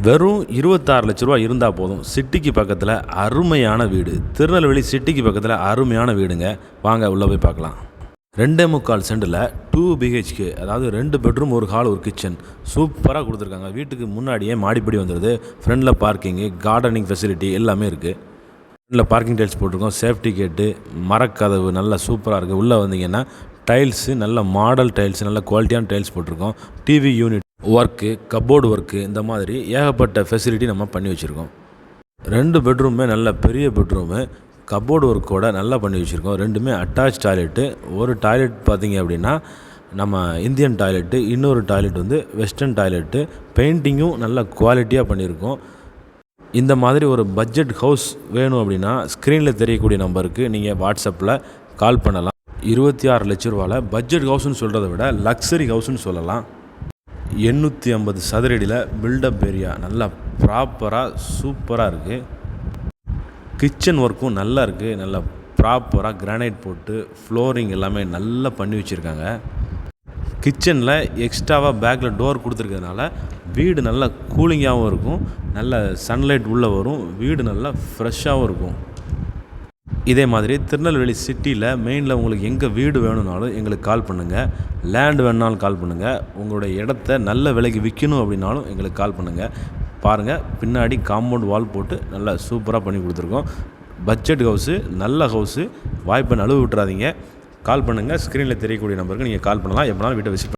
வெறும் 26,00,000 இருந்தால் போதும். சிட்டிக்கு பக்கத்தில் அருமையான வீடு. திருநெல்வேலி சிட்டிக்கு பக்கத்தில் அருமையான வீடுங்க. வாங்க உள்ளே போய் பார்க்கலாம். 2.25 சென்டில் 2 பிஹெச்கே, அதாவது 2 பெட்ரூம், 1 ஹால், 1 கிச்சன் சூப்பராக கொடுத்துருக்காங்க. வீட்டுக்கு முன்னாடியே மாடிப்படி வந்துடுது. ஃப்ரண்டில் பார்க்கிங்கு, கார்டனிங் ஃபெசிலிட்டி எல்லாமே இருக்குது. ஃப்ரண்டில் பார்க்கிங் டைல்ஸ் போட்டிருக்கோம். சேஃப்டி கேட்டு, மரக்கதவு நல்லா சூப்பராக இருக்குது. உள்ளே வந்தீங்கன்னா டைல்ஸு நல்ல மாடல் டைல்ஸ், நல்ல குவாலிட்டியான டைல்ஸ் போட்டிருக்கோம். TV unit work, cupboard work, இந்த மாதிரி ஏகப்பட்ட ஃபெசிலிட்டி நம்ம பண்ணி வச்சுருக்கோம். 2 பெட்ரூமே நல்ல பெரிய பெட்ரூமு, கப்போர்டு ஒர்க்கோட நல்லா பண்ணி வச்சுருக்கோம். 2மே அட்டாச் டாய்லெட்டு. ஒரு டாய்லெட் பார்த்திங்க அப்படின்னா நம்ம இந்தியன் டாய்லெட்டு, இன்னொரு டாய்லெட் வந்து வெஸ்டர்ன் டாய்லெட்டு. பெயிண்டிங்கும் நல்ல குவாலிட்டியாக பண்ணியிருக்கோம். இந்த மாதிரி ஒரு பட்ஜெட் ஹவுஸ் வேணும் அப்படின்னா ஸ்க்ரீனில் தெரியக்கூடிய நம்பருக்கு நீங்கள் வாட்ஸ்அப்பில் கால் பண்ணலாம். 26,00,000 பட்ஜெட் ஹவுஸ்னு சொல்கிறத விட லக்ஸரி ஹவுஸ்னு சொல்லலாம். 850 சதுரடியில் பில்டப் ஏரியா, நல்லா ப்ராப்பராக சூப்பராக இருக்குது. கிச்சன் ஒர்க்கும் நல்லா இருக்குது. நல்லா ப்ராப்பராக கிரானைட் போட்டு ஃப்ளோரிங் எல்லாமே நல்லா பண்ணி வச்சுருக்காங்க. கிச்சனில் எக்ஸ்ட்ராவாக பேக்கில் டோர் கொடுத்துருக்கிறதுனால வீடு நல்லா கூலிங்காகவும் இருக்கும். நல்ல சன்லைட் உள்ளே வரும். வீடு நல்லா ஃப்ரெஷ்ஷாகவும் இருக்கும். இதே மாதிரி திருநெல்வேலி சிட்டியில் மெயினில் உங்களுக்கு எங்கே வீடு வேணும்னாலும் எங்களுக்கு கால் பண்ணுங்கள். லேண்ட் வேணுனாலும் கால் பண்ணுங்கள். உங்களுடைய இடத்த நல்ல விலைக்கு விற்கணும் அப்படின்னாலும் எங்களுக்கு கால் பண்ணுங்கள். பாருங்கள், பின்னாடி காம்பவுண்ட் வால் போட்டு நல்லா சூப்பராக பண்ணி கொடுத்துருக்கோம். பட்ஜெட் ஹவுஸு, நல்ல ஹவுஸு. வாய்ப்பை நழுவ விட்டுறாதீங்க. கால் பண்ணுங்கள். ஸ்க்ரீனில் தெரியக்கூடிய நம்பருக்கு நீங்கள் கால் பண்ணலாம். எப்போனாலும் வீட்டை விசிட்